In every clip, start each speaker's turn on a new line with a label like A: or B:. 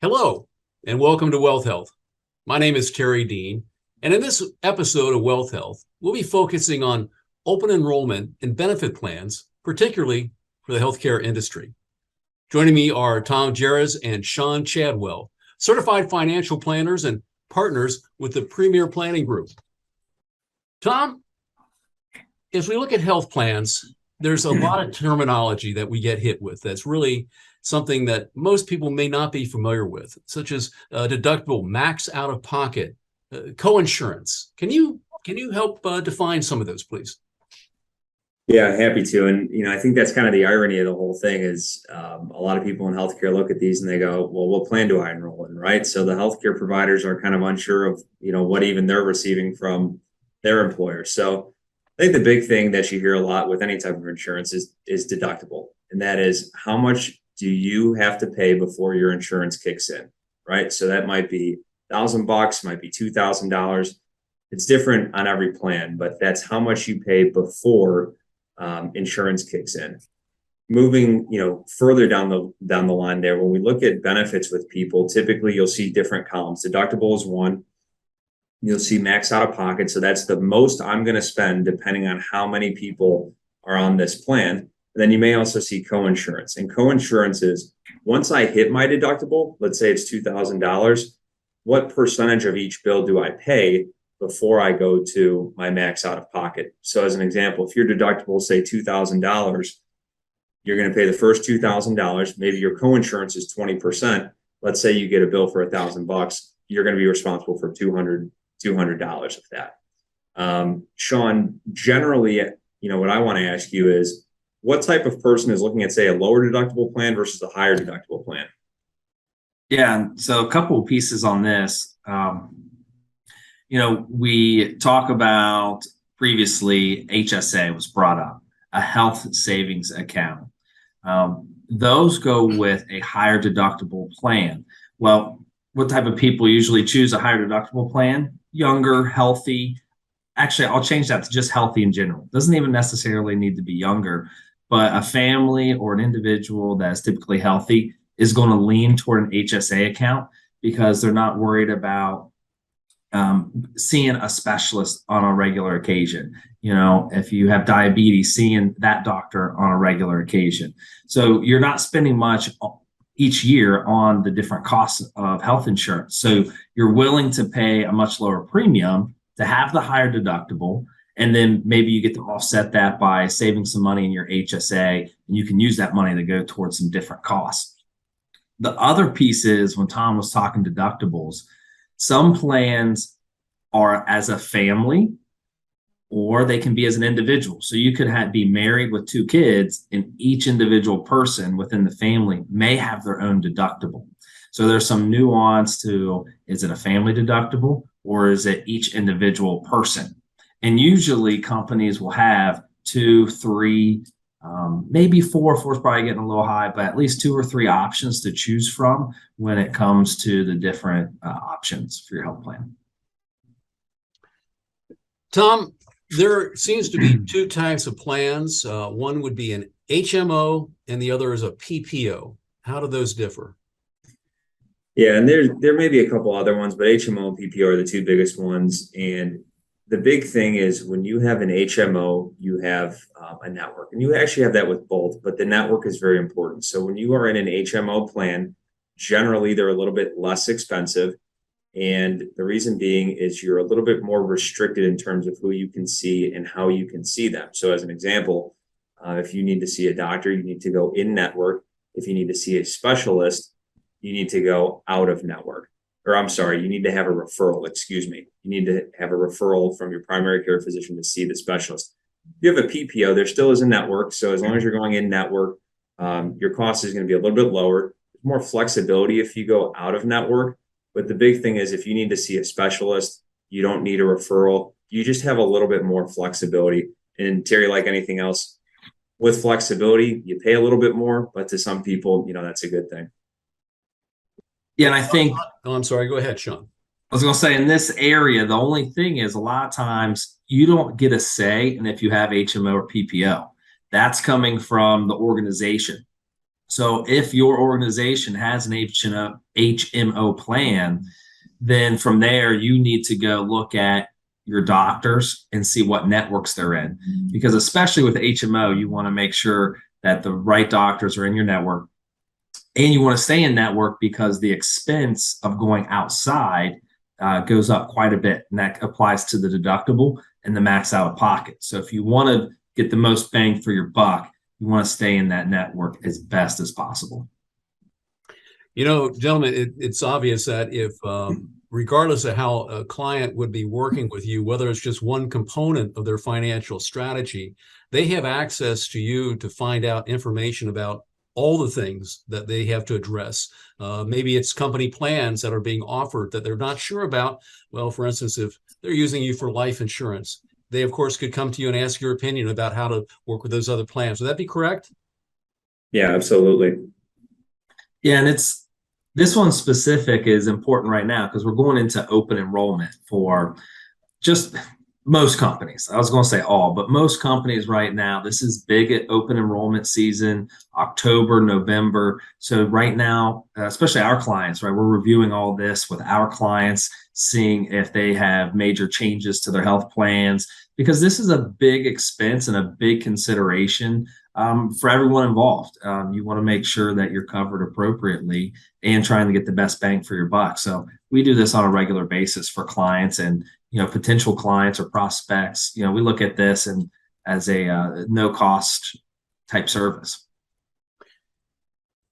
A: Hello, and welcome to Wealth Health. My name is Terry Dean, and in this episode of Wealth Health, we'll be focusing on open enrollment and benefit plans, particularly for the healthcare industry. Joining me are Tom Jerez and Sean Chadwell, certified financial planners and partners with the Premier Planning Group. Tom, as we look at health plans, there's a lot of terminology that we get hit with that's really something that most people may not be familiar with, such as deductible, max out of pocket, coinsurance. Can you help define some of those, please?
B: Yeah, happy to. And, I think that's kind of the irony of the whole thing is a lot of people in healthcare look at these and they go, well, what plan do I enroll in, right? So the healthcare providers are kind of unsure of, what even they're receiving from their employer. So I think the big thing that you hear a lot with any type of insurance is deductible. And that is, how much do you have to pay before your insurance kicks in, right? So that might be $1,000, might be $2,000. It's different on every plan, but that's how much you pay before insurance kicks in. Moving, further down the line there, when we look at benefits with people, typically you'll see different columns. Deductible is one. You'll see max out of pocket. So that's the most I'm going to spend depending on how many people are on this plan. Then you may also see coinsurance. And coinsurance is, once I hit my deductible, let's say it's $2,000, what percentage of each bill do I pay before I go to my max out of pocket? So as an example, if your deductible is say $2,000, you're going to pay the first $2,000. Maybe your coinsurance is 20%. Let's say you get a bill for $1,000. You're going to be responsible for $200 of that. Sean, generally, what I want to ask you is, what type of person is looking at, say, a lower deductible plan versus a higher deductible plan?
C: Yeah, so a couple of pieces on this. We talk about previously HSA was brought up, a health savings account. Those go with a higher deductible plan. Well, what type of people usually choose a higher deductible plan? Younger, healthy. Actually, I'll change that to just healthy in general. Doesn't even necessarily need to be younger, but a family or an individual that's typically healthy is going to lean toward an HSA account because they're not worried about seeing a specialist on a regular occasion. If you have diabetes, seeing that doctor on a regular occasion. So you're not spending much each year on the different costs of health insurance. So you're willing to pay a much lower premium to have the higher deductible. And then maybe you get to offset that by saving some money in your HSA, and you can use that money to go towards some different costs. The other piece is, when Tom was talking deductibles, some plans are as a family, or they can be as an individual. So you could be married with 2 kids, and each individual person within the family may have their own deductible. So there's some nuance to, is it a family deductible or is it each individual person? And usually companies will have 2, 3, maybe 4. 4 is probably getting a little high, but at least 2 or 3 options to choose from when it comes to the different options for your health plan.
A: Tom, there seems to be 2 types of plans. One would be an HMO and the other is a PPO. How do those differ?
B: Yeah, and there may be a couple other ones, but HMO and PPO are the 2 biggest ones. And the big thing is, when you have an HMO, you have a network, and you actually have that with both, but the network is very important. So when you are in an HMO plan, generally they're a little bit less expensive. And the reason being is you're a little bit more restricted in terms of who you can see and how you can see them. So as an example, if you need to see a doctor, you need to go in network. If you need to see a specialist, you need to go out of network. Or I'm sorry, you need to have a referral, excuse me. You need to have a referral from your primary care physician to see the specialist. If you have a PPO, there still is a network. So as long as you're going in network, your cost is going to be a little bit lower. There's more flexibility if you go out of network. But the big thing is, if you need to see a specialist, you don't need a referral. You just have a little bit more flexibility. And Terry, like anything else, with flexibility, you pay a little bit more, but to some people, that's a good thing.
C: Yeah, and I think...
A: Oh, I'm sorry. Go ahead, Sean.
C: I was going to say, in this area, the only thing is, a lot of times you don't get a say in if you have HMO or PPO. That's coming from the organization. So if your organization has an HMO plan, then from there you need to go look at your doctors and see what networks they're in. Because especially with HMO, you want to make sure that the right doctors are in your network, and you want to stay in network because the expense of going outside goes up quite a bit, and that applies to the deductible and the max out of pocket. So if you want to get the most bang for your buck, you want to stay in that network as best as possible.
A: You know, gentlemen, it's obvious that if, regardless of how a client would be working with you, whether it's just one component of their financial strategy, they have access to you to find out information about all the things that they have to address. Maybe it's company plans that are being offered that they're not sure about. Well, for instance, if they're using you for life insurance, they, of course, could come to you and ask your opinion about how to work with those other plans. Would that be correct?
B: Yeah, absolutely.
C: Yeah, and this one specific is important right now because we're going into open enrollment for just most companies. I was going to say all, but most companies right now. This is big at open enrollment season, October, November. So right now, especially our clients, right, we're reviewing all this with our clients, seeing if they have major changes to their health plans, because this is a big expense and a big consideration for everyone involved. You want to make sure that you're covered appropriately and trying to get the best bang for your buck. So we do this on a regular basis for clients and potential clients or prospects. We look at this and as a no cost type service.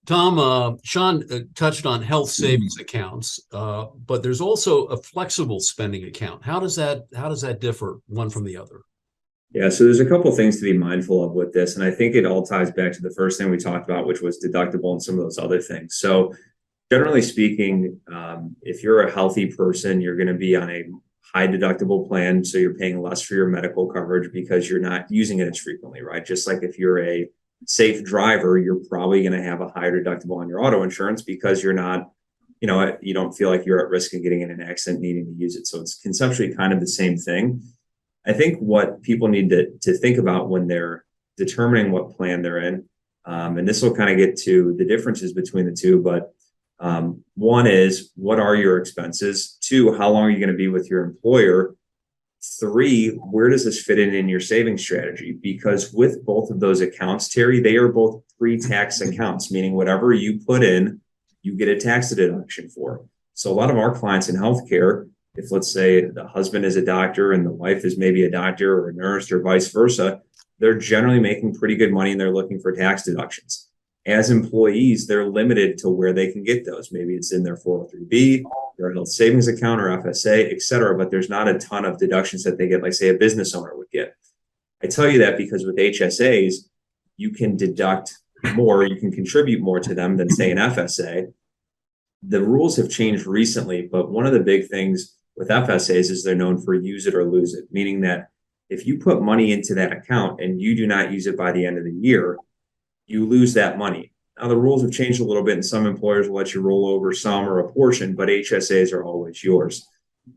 A: Tom, Sean touched on health savings accounts, but there's also a flexible spending account. How does that differ one from the other?
B: Yeah, so there's a couple things to be mindful of with this, and I think it all ties back to the first thing we talked about, which was deductible and some of those other things. So generally speaking, if you're a healthy person, you're going to be on a high deductible plan, so you're paying less for your medical coverage because you're not using it as frequently, right? Just like if you're a safe driver, you're probably going to have a higher deductible on your auto insurance because you're not, you don't feel like you're at risk of getting in an accident needing to use it. So it's conceptually kind of the same thing. I think what people need to think about when they're determining what plan they're in, and this will kind of get to the differences between the two, but one is, what are your expenses? Two, how long are you going to be with your employer? Three, where does this fit in your savings strategy? Because with both of those accounts, Terry, they are both pre-tax accounts, meaning whatever you put in, you get a tax deduction for. So a lot of our clients in healthcare, if let's say the husband is a doctor and the wife is maybe a doctor or a nurse or vice versa, they're generally making pretty good money and they're looking for tax deductions. As employees, they're limited to where they can get those. Maybe it's in their 403B, their health savings account or FSA, et cetera, but there's not a ton of deductions that they get, like say a business owner would get. I tell you that because with HSAs, you can deduct more, you can contribute more to them than say an FSA. The rules have changed recently, but one of the big things with FSAs is they're known for use it or lose it, meaning that if you put money into that account and you do not use it by the end of the year, you lose that money. Now, the rules have changed a little bit, and some employers will let you roll over some or a portion, but HSAs are always yours.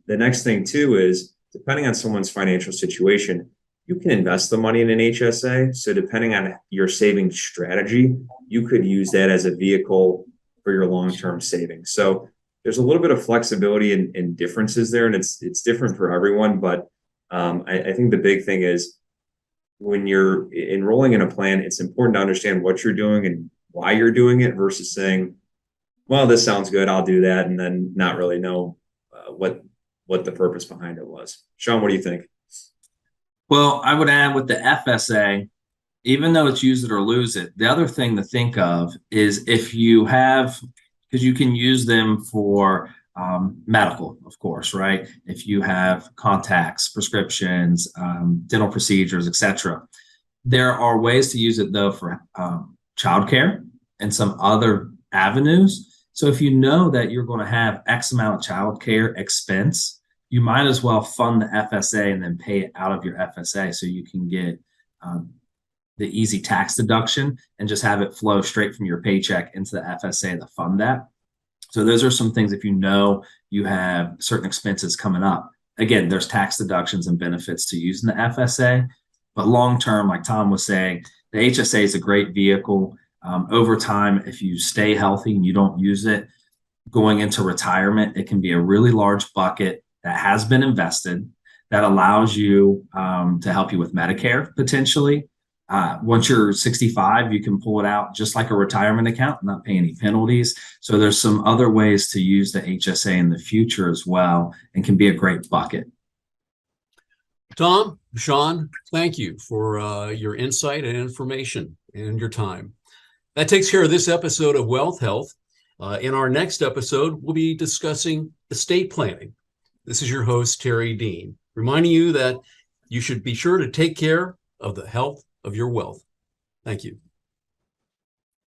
B: The next thing, too, is depending on someone's financial situation, you can invest the money in an HSA. So depending on your saving strategy, you could use that as a vehicle for your long-term savings. So there's a little bit of flexibility and differences there, and it's different for everyone. But I think the big thing is when you're enrolling in a plan, it's important to understand what you're doing and why you're doing it versus saying, well, this sounds good, I'll do that, and then not really know what the purpose behind it was. Sean, what do you think?
C: Well, I would add with the FSA, even though it's use it or lose it, the other thing to think of is if you have, because you can use them for medical, of course, right? If you have contacts, prescriptions, dental procedures, etc. There are ways to use it though for childcare and some other avenues. So if you know that you're going to have X amount of childcare expense, you might as well fund the FSA and then pay it out of your FSA so you can get the easy tax deduction and just have it flow straight from your paycheck into the FSA to fund that. So those are some things if you know you have certain expenses coming up. Again, there's tax deductions and benefits to using the FSA, but long term, like Tom was saying, the HSA is a great vehicle. Over time, if you stay healthy and you don't use it, going into retirement, it can be a really large bucket that has been invested that allows you to help you with Medicare potentially. Once you're 65, you can pull it out just like a retirement account, not pay any penalties. So there's some other ways to use the HSA in the future as well, and can be a great bucket.
A: Tom, Sean, thank you for your insight and information and your time. That takes care of this episode of Wealth Health. In our next episode, we'll be discussing estate planning. This is your host, Terry Dean, reminding you that you should be sure to take care of the health of your wealth. Thank you.